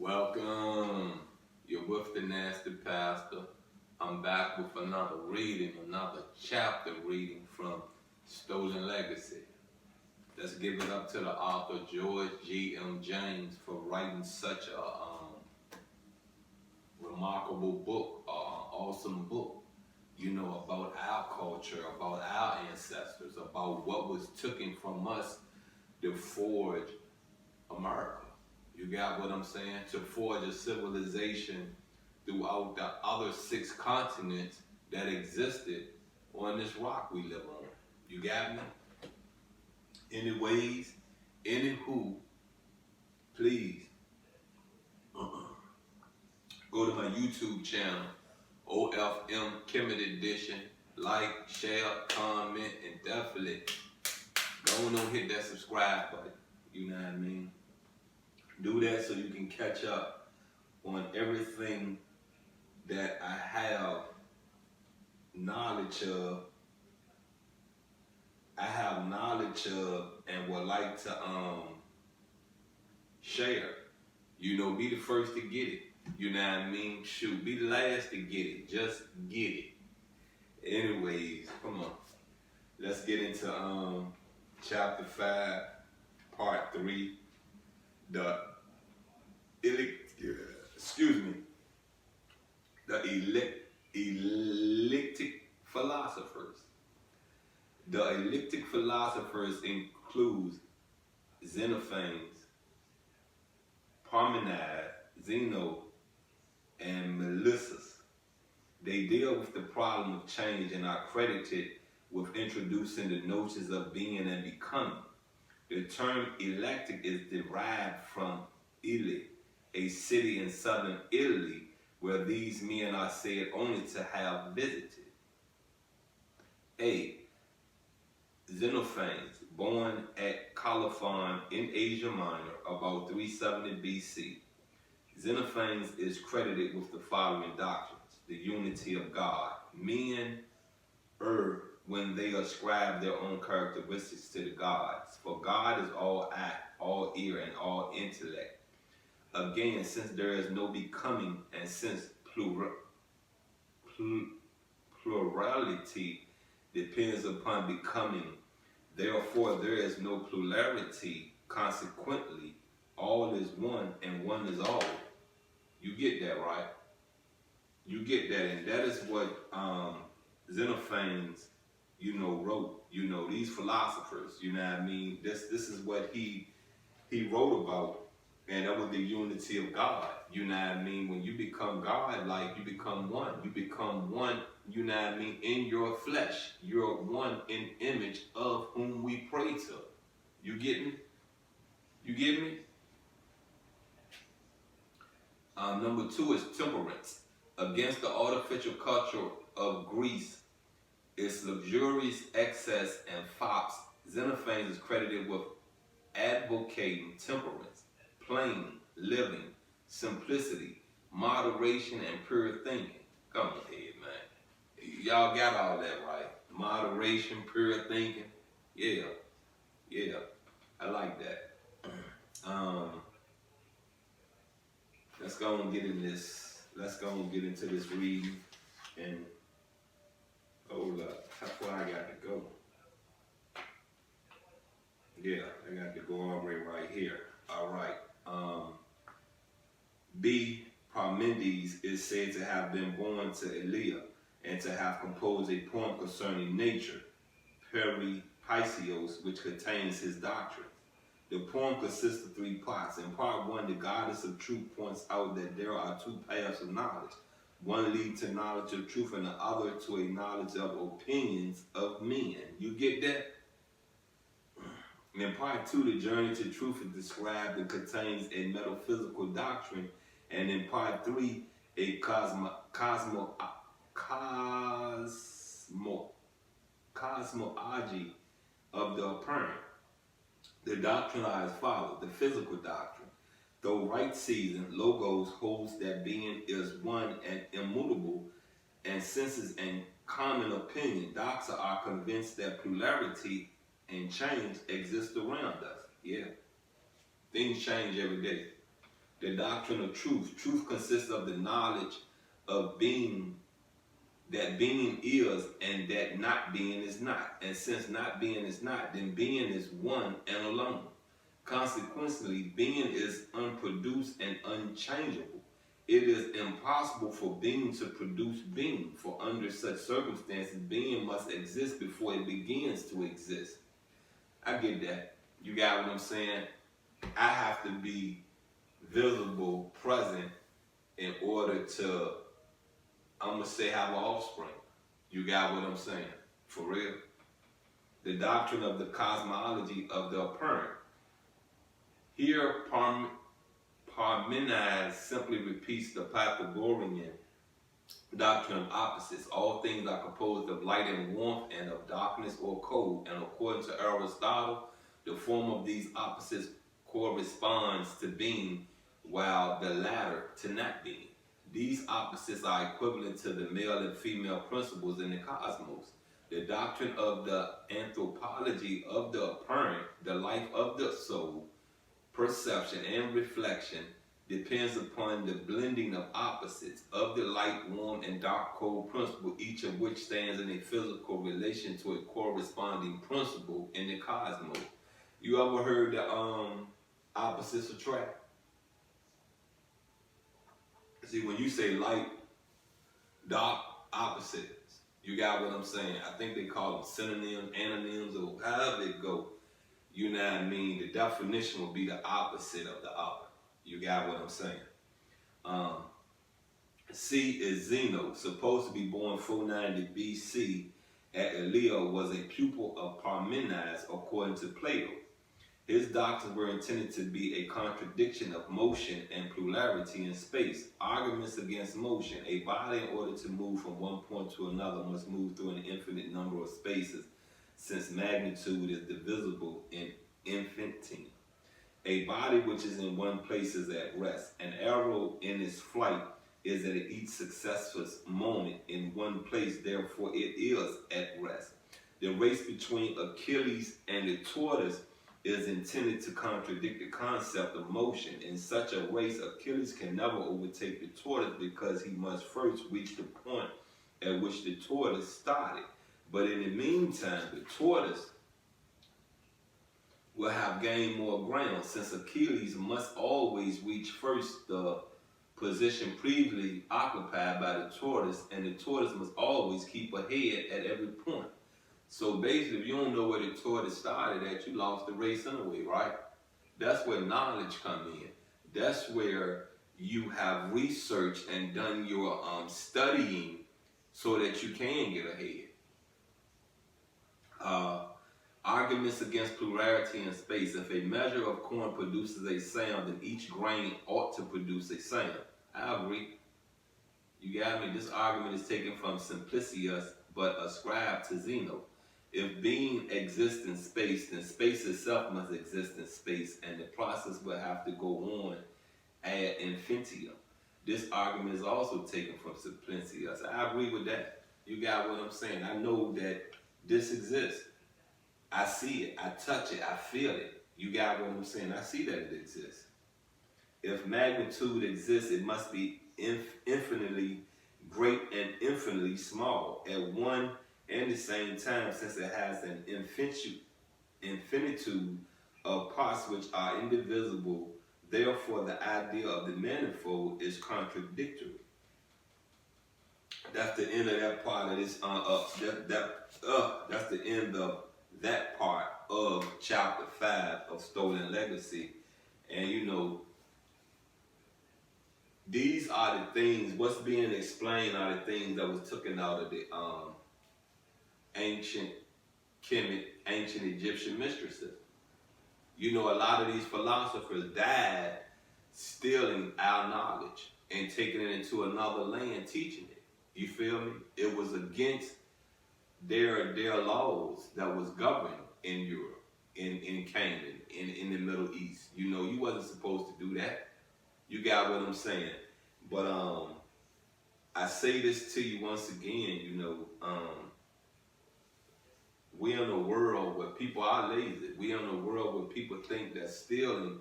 Welcome. You're with the Nasty Pastor. I'm back with another reading, another chapter reading from Stolen Legacy. Let's give it up to the author George G.M. James for writing such a remarkable book, awesome book, about our culture, about our ancestors, about what was taken from us to forge America. You got what I'm saying? To forge a civilization throughout the other 6 continents that existed on this rock we live on. You got me? Anyways, anywho, please go to my YouTube channel, OFM Kemet Edition. Like, share, comment, and definitely go on hit that subscribe button. You know what I mean? Do that so you can catch up on everything that I have knowledge of. And would like to share. Be the first to get it. You know what I mean? Shoot, be the last to get it. Just get it. Anyways, come on. Let's get into chapter 5, part 3. The elliptic philosophers. The elliptic philosophers include Xenophanes, Parmenides, Zeno, and Melissus. They deal with the problem of change and are credited with introducing the notions of being and becoming. The term eclectic is derived from Ely, a city in southern Italy where these men are said only to have visited. A. Xenophanes, born at Colophon in Asia Minor about 370 BC. Xenophanes is credited with the following doctrines: the unity of God. Men err when they ascribe their own characteristics to the gods, for God is all eye, all ear, and all intellect. Again, since there is no becoming, and since plurality depends upon becoming, therefore there is no plurality. Consequently, all is one and one is all. You get that, right? You get that, and that is what Xenophanes, wrote. These philosophers, you know what I mean? This is what he wrote about, and that was the unity of God. You know what I mean? When you become God, like, you become one. You become one, you know what I mean, in your flesh. You're one in image of whom we pray to. You get me? You get me? Number 2 is temperance. Against the artificial culture of Greece, its luxurious excess and fops, Xenophanes is credited with advocating temperance, plain living, simplicity, moderation, and pure thinking. Come on ahead, man. Y'all got all that right. Moderation, pure thinking. Yeah. I like that. Let's go and get in this. Let's go and get into this reading. And hold up, how far I got to go? Yeah, I got to go all the way right here. All right. B. Parmenides is said to have been born to Elia and to have composed a poem concerning nature, Peripaisios, which contains his doctrine. The poem consists of 3 parts. In part 1, the goddess of truth points out that there are 2 paths of knowledge. One leads to knowledge of truth and the other to a knowledge of opinions of men. You get that? In part 2, the journey to truth is described and contains a metaphysical doctrine. And in part 3, a cosmology of the apparent. The doctrine are as follows: the physical doctrine. Though right season, Logos holds that being is one and immutable, and senses and common opinion, doxa are convinced that plurality and change exist around us. Yeah. Things change every day. The doctrine of truth. Truth consists of the knowledge of being, that being is and that not being is not. And since not being is not, then being is one and alone. Consequently, being is unproduced and unchangeable. It is impossible for being to produce being, for under such circumstances, being must exist before it begins to exist. I get that. You got what I'm saying? I have to be visible, present, in order to, I'm going to say, have an offspring. You got what I'm saying? For real. The doctrine of the cosmology of the apparent. Here, Parmenides simply repeats the Pythagorean doctrine of opposites. All things are composed of light and warmth, and of darkness or cold. And according to Aristotle, the form of these opposites corresponds to being, while the latter to not being. These opposites are equivalent to the male and female principles in the cosmos. The doctrine of the anthropology of the apparent, the life of the soul, perception and reflection, depends upon the blending of opposites of the light, warm, and dark, cold principle, each of which stands in a physical relation to a corresponding principle in the cosmos. You ever heard the opposites attract? See, when you say light, dark, opposites, you got what I'm saying? I think they call them synonyms, antonyms, or however it go. You know what I mean? The definition will be the opposite of the other. You got what I'm saying? C is Zeno, supposed to be born 490 BC at Elea, was a pupil of Parmenides according to Plato. His doctrines were intended to be a contradiction of motion and plurality in space. Arguments against motion. A body, in order to move from one point to another, must move through an infinite number of spaces, since magnitude is divisible in infinity. A body which is in one place is at rest. An arrow in its flight is at each successive moment in one place, therefore it is at rest. The race between Achilles and the tortoise is intended to contradict the concept of motion. In such a race, Achilles can never overtake the tortoise because he must first reach the point at which the tortoise started. But in the meantime, the tortoise will have gained more ground, since Achilles must always reach first the position previously occupied by the tortoise, and the tortoise must always keep ahead at every point. So basically, if you don't know where the tortoise started at, you lost the race anyway, right? That's where knowledge comes in. That's where you have researched and done your studying so that you can get ahead. Arguments against plurality in space. If a measure of corn produces a sound, then each grain ought to produce a sound. I agree. You got me? This argument is taken from Simplicius, but ascribed to Zeno. If being exists in space, then space itself must exist in space, and the process will have to go on ad infinitum. This argument is also taken from Simplicius. I agree with that. You got what I'm saying? I know that this exists. I see it, I touch it, I feel it. You got what I'm saying? I see that it exists. If magnitude exists, it must be infinitely great and infinitely small at one and the same time, since it has an infinitude of parts which are indivisible. Therefore, the idea of the manifold is contradictory. That's the end of that part of this. That's the end of that part of chapter 5 of Stolen Legacy. And you know, these are the things, what's being explained are the things that was taken out of the ancient Kemet, ancient Egyptian mistresses. You know, a lot of these philosophers died stealing our knowledge and taking it into another land, teaching it. You feel me? It was against their laws that was governed in Europe, in Canaan, in the Middle East. You know, you wasn't supposed to do that. You got what I'm saying? But I say this to you once again, you know, we're in a world where people are lazy. We're in a world where people think that stealing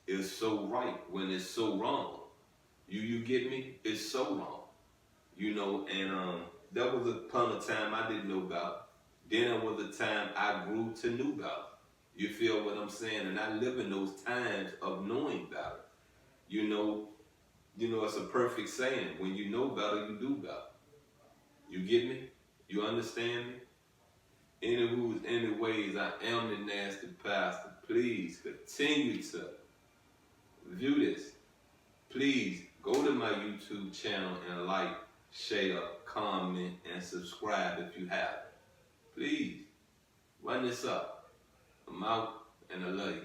is so right when it's so wrong. You get me? It's so wrong. You know, and there was upon a time I didn't know about. Then there was a time I grew to know about. You feel what I'm saying? And I live in those times of knowing about it. It's a perfect saying. When you know better, you do better. You get me? You understand me? Any ways, I am the nasty pastor. Please continue to view this. Please go to my YouTube channel and like, share, comment, and subscribe if you haven't. Please run this up. I'm out and I love you.